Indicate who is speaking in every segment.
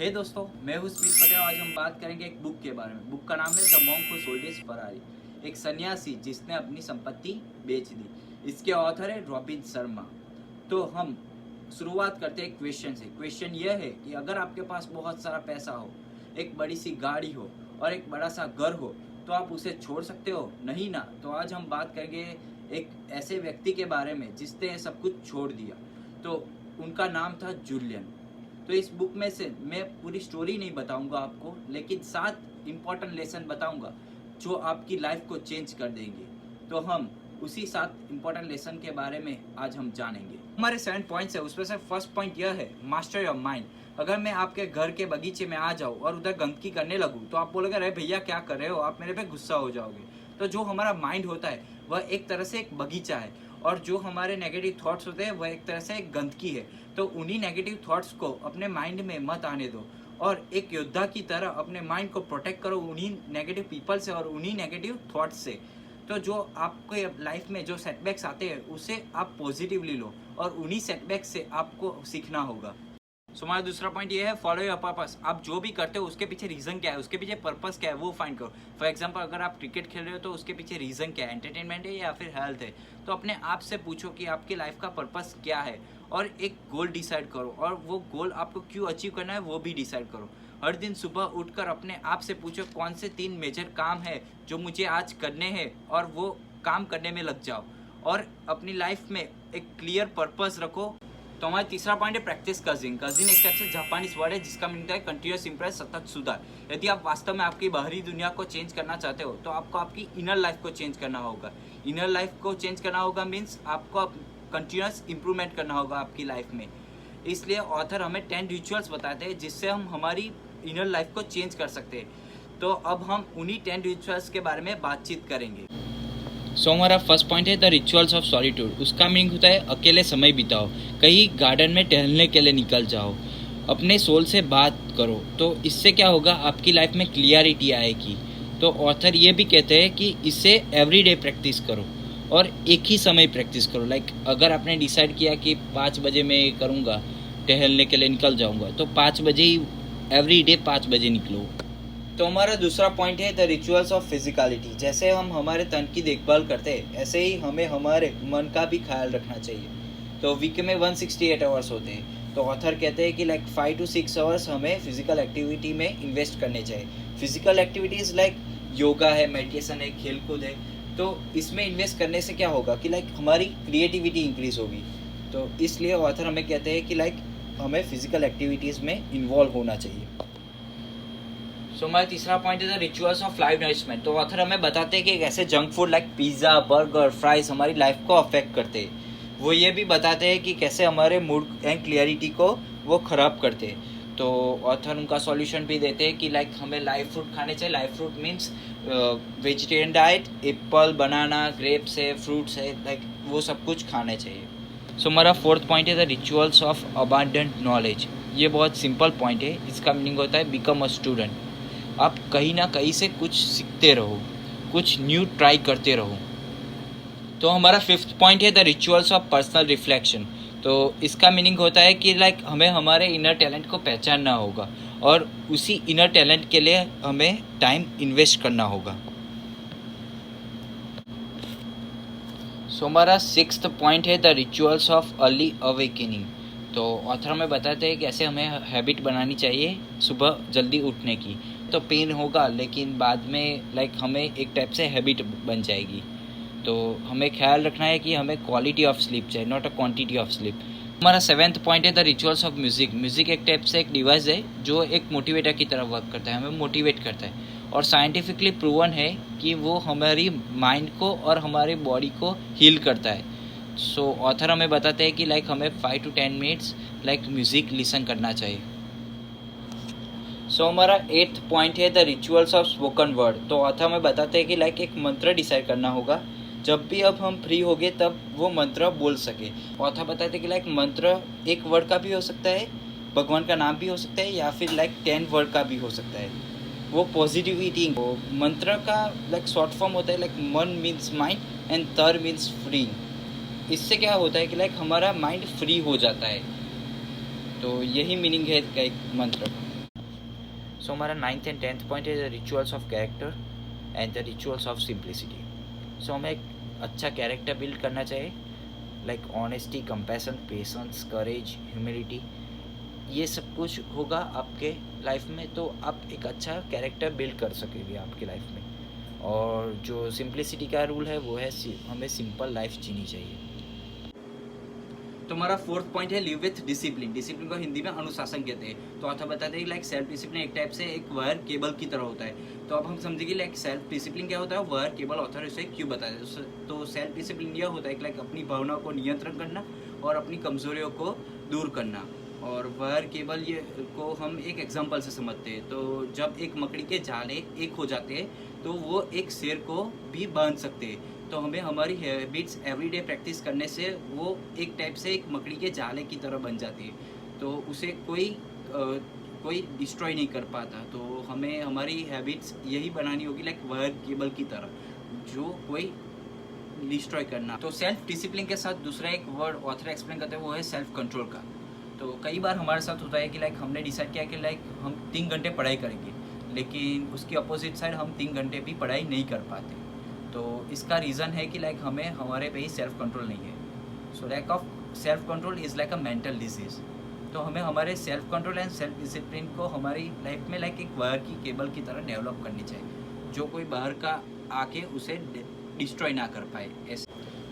Speaker 1: हे दोस्तों, मैं हूँ स्मित पटेल। आज हम बात करेंगे एक बुक के बारे में। बुक का नाम है the monk who sold his Ferrari, एक सन्यासी जिसने अपनी संपत्ति बेच दी। इसके ऑथर है रॉबिन शर्मा। तो हम शुरुआत करते हैं क्वेश्चन से। क्वेश्चन यह है कि अगर आपके पास बहुत सारा पैसा हो, एक बड़ी सी गाड़ी हो और एक बड़ा सा घर हो, तो आप उसे छोड़ सकते हो? नहीं ना। तो आज हम बात करेंगे एक ऐसे व्यक्ति के बारे में जिसने सब कुछ छोड़ दिया। तो उनका नाम था जूलियन। तो इस बुक में से मैं पूरी स्टोरी नहीं बताऊंगा आपको, लेकिन 7 इम्पॉर्टेंट लेसन बताऊंगा जो आपकी लाइफ को चेंज कर देंगे। तो हम उसी 7 इम्पॉर्टेंट लेसन के बारे में आज हम जानेंगे। हमारे 7 पॉइंट्स है, उसमें से फर्स्ट पॉइंट यह है, मास्टर योर माइंड। अगर मैं आपके घर के बगीचे में आ जाऊँ और उधर गंदगी करने लगूँ तो आप बोलोगे अरे भैया क्या कर रहे हो, आप मेरे पे गुस्सा हो जाओगे। तो जो हमारा माइंड होता है वह एक तरह से एक बगीचा है, और जो हमारे नेगेटिव थॉट्स होते हैं वह एक तरह से एक गंदगी है। तो उन्हीं नेगेटिव थॉट्स को अपने माइंड में मत आने दो, और एक योद्धा की तरह अपने माइंड को प्रोटेक्ट करो उन्हीं नेगेटिव पीपल से और उन्हीं नेगेटिव थॉट्स से। तो जो आपके लाइफ में जो सेटबैक्स आते हैं उसे आप पॉजिटिवली लो, और उन्हीं सेटबैक्स से आपको सीखना होगा। सो हमारा दूसरा पॉइंट ये है, फॉलो योर पर्पस। आप जो भी करते हो उसके पीछे रीज़न क्या है, उसके पीछे पर्पस क्या है, वो फाइंड करो। फॉर एग्जांपल, अगर आप क्रिकेट खेल रहे हो तो उसके पीछे रीज़न क्या है, एंटरटेनमेंट है या फिर हेल्थ है। तो अपने आप से पूछो कि आपकी लाइफ का पर्पस क्या है, और एक गोल डिसाइड करो, और वो गोल आपको क्यों अचीव करना है वो भी डिसाइड करो। हर दिन सुबह उठकर अपने आप से पूछो कौन से 3 मेजर काम है जो मुझे आज करने हैं, और वो काम करने में लग जाओ, और अपनी लाइफ में एक क्लियर पर्पस रखो। तो हमारा तीसरा पॉइंट है प्रैक्टिस कजिंग। कजिंग एक टाइप से जापानीज वर्ड है जिसका मीनिंग है कंटिन्यूअस इंप्रेस, सतत सुधार। यदि आप वास्तव में आपकी बाहरी दुनिया को चेंज करना चाहते हो तो आपको आपकी इनर लाइफ को चेंज करना होगा। इनर लाइफ को चेंज करना होगा मीन्स आपको कंटिन्यूअस इंप्रूवमेंट करना होगा आपकी लाइफ में। इसलिए ऑथर हमें 10 रिचुअल्स बताते हैं जिससे हम हमारी इनर लाइफ को चेंज कर सकते हैं। तो अब हम उन्हीं 10 रिचुअल्स के बारे में बातचीत करेंगे।
Speaker 2: सो हमारा फर्स्ट पॉइंट है द रिचुअल्स ऑफ सॉलिट्यूड। उसका मीनिंग होता है अकेले समय बिताओ, कहीं गार्डन में टहलने के लिए निकल जाओ, अपने सोल से बात करो। तो इससे क्या होगा, आपकी लाइफ में क्लियरिटी आएगी। तो ऑथर ये भी कहते हैं कि इससे एवरीडे प्रैक्टिस करो, और एक ही समय प्रैक्टिस करो। लाइक अगर आपने डिसाइड किया कि 5 बजे मैं करूँगा, टहलने के लिए निकल जाऊँगा, तो 5 बजे ही एवरीडे 5 बजे निकलो।
Speaker 1: तो हमारा दूसरा पॉइंट है द रिचुअल्स ऑफ फिजिकलिटी। जैसे हम हमारे तन की देखभाल करते हैं, ऐसे ही हमें हमारे मन का भी ख्याल रखना चाहिए। तो वीक में 168 आवर्स होते हैं। तो ऑथर कहते हैं कि लाइक 5 to 6 आवर्स हमें फिजिकल एक्टिविटी में इन्वेस्ट करने चाहिए। फिजिकल एक्टिविटीज़ लाइक योगा है, मेडिटेशन है, खेलकूद है। तो इसमें इन्वेस्ट करने से क्या होगा कि लाइक हमारी क्रिएटिविटी इंक्रीज होगी। तो इसलिए ऑथर हमें कहते हैं कि लाइक हमें फिजिकल एक्टिविटीज़ में इन्वॉल्व होना चाहिए।
Speaker 2: सो हमारा तीसरा पॉइंट है the rituals of life nourishment. तो ऑथर हमें बताते हैं कि कैसे junk food like pizza, burger, fries हमारी लाइफ को अफेक्ट करते हैं। वो ये भी बताते हैं कि कैसे हमारे मूड एंड क्लियरिटी को वो ख़राब करते हैं। तो ऑथर उनका सॉल्यूशन भी देते हैं कि लाइक हमें लाइव फ्रूट खाने चाहिए। Live fruit means vegetarian diet, apple, banana, grapes है, फ्रूट्स है, लाइक वो सब कुछ खाने चाहिए। सो हमारा फोर्थ पॉइंट है the rituals of abundant knowledge. ये बहुत सिंपल पॉइंट है। इसका मीनिंग होता है बिकम अ स्टूडेंट। आप कहीं ना कहीं से कुछ सीखते रहो, कुछ न्यू ट्राई करते रहो। तो हमारा फिफ्थ पॉइंट है the rituals of personal reflection. तो इसका मीनिंग होता है कि लाइक हमें हमारे इनर टैलेंट को पहचानना होगा, और उसी इनर टैलेंट के लिए हमें टाइम इन्वेस्ट करना होगा। सो हमारा सिक्स्थ पॉइंट है the rituals of early awakening. तो ऑथर हमें बताते हैं कि ऐसे हमें हैबिट बनानी चाहिए सुबह जल्दी उठने की। तो पेन होगा, लेकिन बाद में लाइक हमें एक टाइप से हैबिट बन जाएगी। तो हमें ख्याल रखना है कि हमें क्वालिटी ऑफ स्लीप चाहिए, not a quantity of sleep. हमारा सेवेंथ पॉइंट है the rituals of music. Music एक टाइप से एक डिवाइस है जो एक मोटिवेटर की तरह वर्क करता है, हमें मोटिवेट करता है, और साइंटिफिकली प्रूवन है कि वो हमारी माइंड को और हमारी बॉडी को हील करता है। सो ऑथर हमें बताते हैं कि लाइक हमें 5 to 10 minutes like music listen करना चाहिए। सो हमारा 8th पॉइंट है the rituals of spoken word. तो ऑथर हमें बताते हैं कि लाइक एक मंत्र डिसाइड करना होगा, जब भी अब हम फ्री हो गए तब वो मंत्र बोल सके। ऑथर बताते हैं कि लाइक मंत्र एक वर्ड का भी हो सकता है, भगवान का नाम भी हो सकता है, या फिर लाइक 10 वर्ड का भी हो सकता है। वो पॉजिटिविटी, वो मंत्र का लाइक शॉर्ट फॉर्म होता है लाइक मन मीन्स माइंड एंड तर मीन्स फ्री। इससे क्या होता है कि लाइक हमारा माइंड फ्री हो जाता है। तो यही मीनिंग है एक मंत्र का। सो हमारा 9th एंड 10th पॉइंट है the rituals of character and the rituals of simplicity. So हमें एक अच्छा कैरेक्टर बिल्ड करना चाहिए, like honesty, compassion, patience, courage, humility. ये सब कुछ होगा आपके लाइफ में तो आप एक अच्छा कैरेक्टर बिल्ड कर सकेंगे आपकी लाइफ में. और जो सिंप्लिसिटी का रूल है वो है हमें सिंपल लाइफ जीनी चाहिए.
Speaker 1: तो हमारा 4th पॉइंट है लिव विथ डिसिप्लिन. डिसिप्लिन को हिंदी में अनुशासन कहते हैं. तो ऑथर बताते हैं लाइक सेल्फ डिसिप्लिन एक टाइप से एक वायर केबल की तरह होता है. तो अब हम समझेंगे लाइक सेल्फ डिसिप्लिन क्या होता है, वायर केबल ऑथर इसे क्यों बताते हैं. तो सेल्फ डिसिप्लिन यह होता है लाइक अपनी भावनाओं को नियंत्रण करना और अपनी कमजोरियों को दूर करना. और वायर केबल ये को हम एक एग्जांपल से समझते हैं. तो जब एक मकड़ी के जाले एक हो जाते हैं तो वो एक शेर को भी बांध सकते हैं. तो हमें हमारी हैबिट्स एवरीडे प्रैक्टिस करने से वो एक टाइप से एक मकड़ी के जाले की तरह बन जाती है. तो उसे कोई डिस्ट्रॉय नहीं कर पाता. तो हमें हमारी हैबिट्स यही बनानी होगी लाइक वायर केबल की तरह, जो कोई डिस्ट्रॉय करना. तो सेल्फ डिसिप्लिन के साथ दूसरा एक वर्ड ऑथर एक्सप्लेन करते हैं वो है सेल्फ कंट्रोल का. तो कई बार हमारे साथ होता है कि लाइक हमने डिसाइड किया कि लाइक हम 3 घंटे पढ़ाई करेंगे, लेकिन उसकी अपोजिट साइड हम 3 घंटे भी पढ़ाई नहीं कर पाते. तो इसका रीज़न है कि लाइक हमें हमारे पे ही सेल्फ कंट्रोल नहीं है. So lack of self control is like a mental disease. तो हमें हमारे self control and self discipline को हमारी लाइफ में लाइक एक वायर की केबल की तरह डेवलप करनी चाहिए, जो कोई बाहर का आके उसे डिस्ट्रॉय ना कर पाए ऐसे.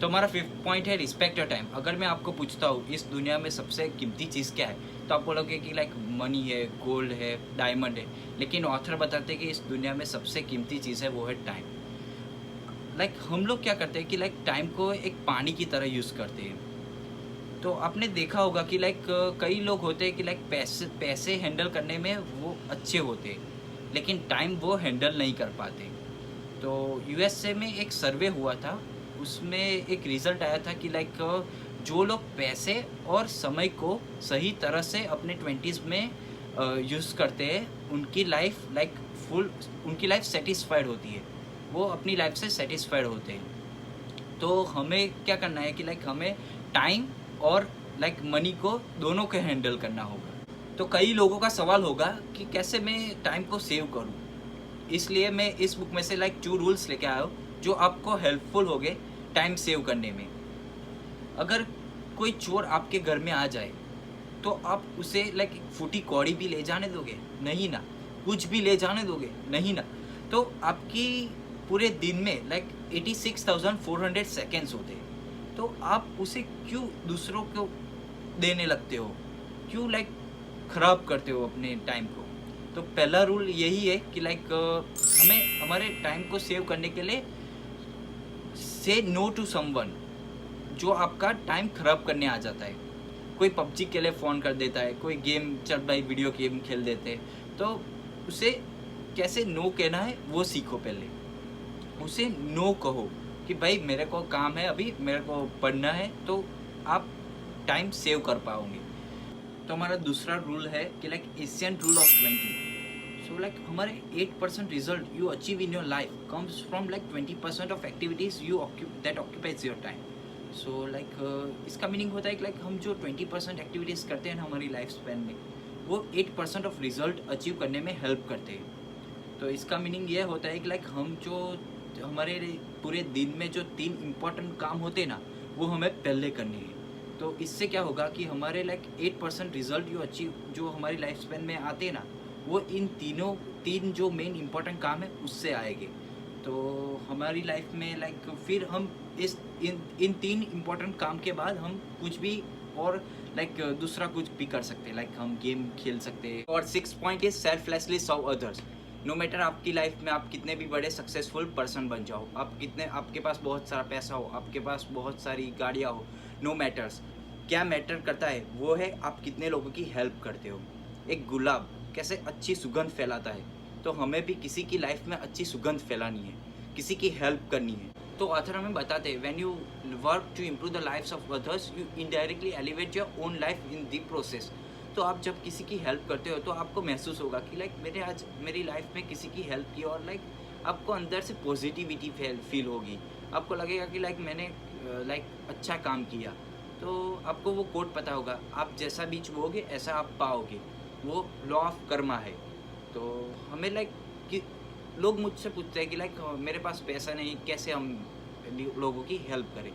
Speaker 1: तो हमारा 5th पॉइंट है रिस्पेक्ट योर टाइम. अगर मैं आपको पूछता हूँ इस दुनिया में सबसे कीमती चीज़ क्या है, तो आप बोलोगे कि लाइक मनी है, गोल्ड है, डायमंड है. लेकिन ऑथर बताते हैं कि इस दुनिया में सबसे कीमती चीज़ है वो है टाइम. लाइक हम लोग क्या करते हैं कि लाइक टाइम को एक पानी की तरह यूज़ करते हैं. तो आपने देखा होगा कि लाइक कई लोग होते हैं कि लाइक पैसे हैंडल करने में वो अच्छे होते हैं, लेकिन टाइम वो हैंडल नहीं कर पाते. तो यूएसए में एक सर्वे हुआ था, उसमें एक रिज़ल्ट आया था कि लाइक जो लोग पैसे और समय को सही तरह से अपने 20s में यूज़ करते हैं उनकी लाइफ सेटिस्फाइड होती है, वो अपनी लाइफ से सेटिस्फाइड होते हैं. तो हमें क्या करना है कि लाइक हमें टाइम और लाइक मनी को दोनों को हैंडल करना होगा. तो कई लोगों का सवाल होगा कि कैसे मैं टाइम को सेव करूं. इसलिए मैं इस बुक में से लाइक 2 रूल्स लेके आया हूँ जो आपको हेल्पफुल होंगे टाइम सेव करने में. अगर कोई चोर आपके घर में आ जाए तो आप उसे लाइक फूटी कौड़ी भी ले जाने दोगे? नहीं ना. कुछ भी ले जाने दोगे? नहीं ना. तो आपकी पूरे दिन में लाइक 86,400 सेकेंड्स होते हैं. तो आप उसे क्यों दूसरों को देने लगते हो, क्यों लाइक ख़राब करते हो अपने टाइम को. तो पहला रूल यही है कि लाइक हमें हमारे टाइम को सेव करने के लिए से नो टू समवन जो आपका टाइम ख़राब करने आ जाता है. कोई पबजी के लिए फ़ोन कर देता है, कोई गेम चल भाई वीडियो गेम खेल देते हैं. तो उसे कैसे नो कहना है वो सीखो. पहले उसे नो कहो कि भाई मेरे को काम है, अभी मेरे को पढ़ना है. तो आप टाइम सेव कर पाओगे. तो हमारा दूसरा रूल है कि like Asian rule of 20. So like हमारे 8% result you achieve in your life comes from like 20% of activities that occupies your time. So like इसका मीनिंग होता है कि लाइक हम जो 20% एक्टिविटीज़ करते हैं ना हमारी लाइफ स्पैन में, वो 8% ऑफ रिजल्ट अचीव करने में हेल्प करते हैं. तो इसका मीनिंग ये होता है कि लाइक हम जो हमारे पूरे दिन में जो 3 इम्पॉर्टेंट काम होते हैं ना वो हमें पहले करने हैं. तो इससे क्या होगा कि हमारे लाइक 8% रिजल्ट जो हमारी लाइफ स्पैन में आते हैं ना वो इन 3 जो मेन इम्पॉर्टेंट काम है उससे आएंगे. तो हमारी लाइफ में लाइक फिर हम इन 3 इम्पॉर्टेंट काम के बाद हम कुछ भी और लाइक दूसरा कुछ भी कर सकते हैं. लाइक हम गेम खेल सकते हैं. और 6th point is selflessly serve others. No matter आपकी लाइफ में आप कितने भी बड़े सक्सेसफुल पर्सन बन जाओ, आपके पास बहुत सारा पैसा हो, आपके पास बहुत सारी गाड़ियाँ हो, नो मैटर्स. क्या मैटर करता है वो है आप कितने लोगों की हेल्प करते हो. एक गुलाब कैसे अच्छी सुगंध फैलाता है, तो हमें भी किसी की लाइफ में अच्छी सुगंध फैलानी है, किसी की हेल्प करनी है. तो ऑथर हमें बताते हैं when you work to improve the lifes of others you indirectly elevate your own life in the process. तो आप जब किसी की हेल्प करते हो तो आपको महसूस होगा कि लाइक मैंने आज मेरी लाइफ में किसी की हेल्प की, और लाइक आपको अंदर से पॉजिटिविटी फील होगी. आपको लगेगा कि लाइक मैंने लाइक अच्छा काम किया. तो आपको वो कोट पता होगा, आप जैसा बीज बोओगे ऐसा आप पाओगे. वो लॉ ऑफ कर्मा है. तो हमें लाइक कि लोग मुझसे पूछते हैं कि लाइक मेरे पास पैसा नहीं, कैसे हम लोगों की हेल्प करें।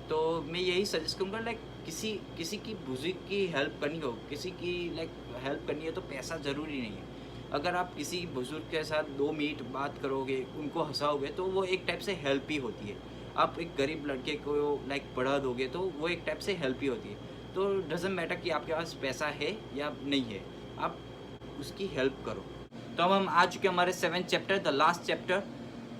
Speaker 1: तो मैं यही सजेस्ट करूँगा लाइक किसी की बुजुर्ग की हेल्प करनी हो, किसी की लाइक हेल्प करनी है तो पैसा ज़रूरी नहीं है। अगर आप किसी बुजुर्ग के साथ 2 मिनट बात करोगे, उनको हँसाओगे तो वो एक टाइप से हेल्प ही होती है। आप एक गरीब लड़के को लाइक पढ़ा दोगे तो वो एक टाइप से हेल्प ही होती है। तो डज़न्ट मैटर कि आपके पास पैसा है या नहीं है, आप उसकी हेल्प करो। तो अब हम आ चुके हैं हमारे 7th chapter, the last chapter,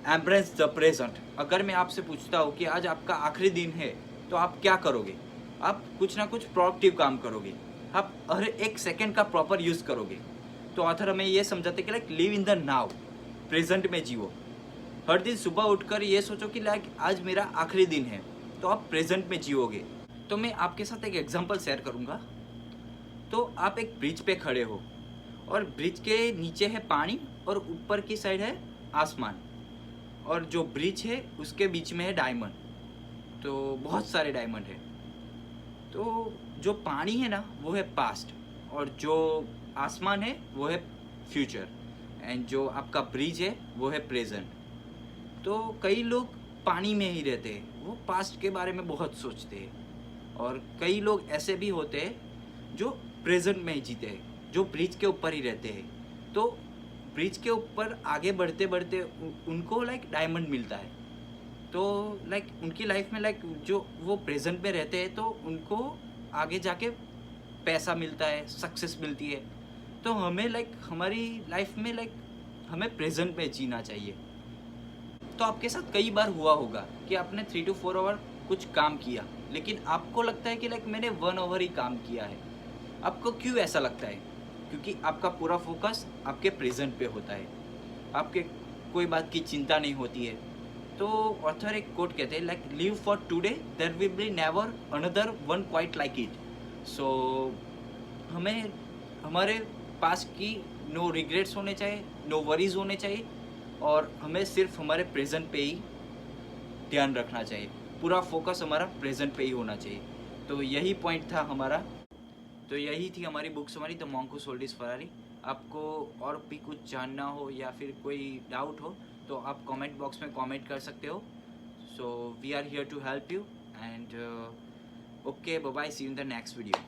Speaker 1: embrace the present. अगर मैं आपसे पूछता हूँ कि आज आपका आखिरी दिन है तो आप क्या करोगे? आप कुछ ना कुछ प्रोडक्टिव काम करोगे, आप हर एक सेकंड का प्रॉपर यूज़ करोगे। तो ऑथर हमें ये समझाते कि like live in the now, present में जियो। हर दिन सुबह उठकर ये सोचो कि लाइक आज मेरा आखिरी दिन है, तो आप प्रेजेंट में जियोगे। तो मैं आपके साथ एक एग्जांपल शेयर करूँगा। तो आप एक ब्रिज पे खड़े हो और ब्रिज के नीचे है पानी और ऊपर की साइड है आसमान, और जो ब्रिज है उसके बीच में है डायमंड। तो बहुत सारे डायमंड है। तो जो पानी है ना वो है पास्ट, और जो आसमान है वो है फ्यूचर, एंड जो आपका ब्रिज है वो है प्रेजेंट। तो कई लोग पानी में ही रहते हैं, वो पास्ट के बारे में बहुत सोचते हैं, और कई लोग ऐसे भी होते हैं जो प्रेजेंट में ही जीते हैं, जो ब्रिज के ऊपर ही रहते हैं। तो ब्रिज के ऊपर आगे बढ़ते बढ़ते उनको लाइक डायमंड मिलता है। तो लाइक उनकी लाइफ में लाइक जो वो प्रेजेंट में रहते हैं तो उनको आगे जाके पैसा मिलता है, सक्सेस मिलती है। तो हमें लाइक हमारी लाइफ में लाइक हमें प्रेजेंट में जीना चाहिए। तो आपके साथ कई बार हुआ होगा कि आपने 3 to 4 आवर कुछ काम किया, लेकिन आपको लगता है कि लाइक मैंने 1 आवर ही काम किया है। आपको क्यों ऐसा लगता है? क्योंकि आपका पूरा फोकस आपके प्रेजेंट पे होता है, आपके कोई बात की चिंता नहीं होती है। तो ऑथर एक कोट कहते हैं like live for today, there will be never another one quite like it. So हमें हमारे पास की नो रिग्रेट्स होने चाहिए, नो वरीज होने चाहिए, और हमें सिर्फ हमारे प्रेजेंट पे ही ध्यान रखना चाहिए। पूरा फोकस हमारा प्रेजेंट पे ही होना चाहिए। तो यही पॉइंट था हमारा। तो यही थी हमारी बुक्स, हमारी the monk who sold his Ferrari. आपको और भी कुछ जानना हो या फिर कोई डाउट हो तो आप कमेंट बॉक्स में कमेंट कर सकते हो। So we are here to help you, and okay, bye bye, see you in the next video.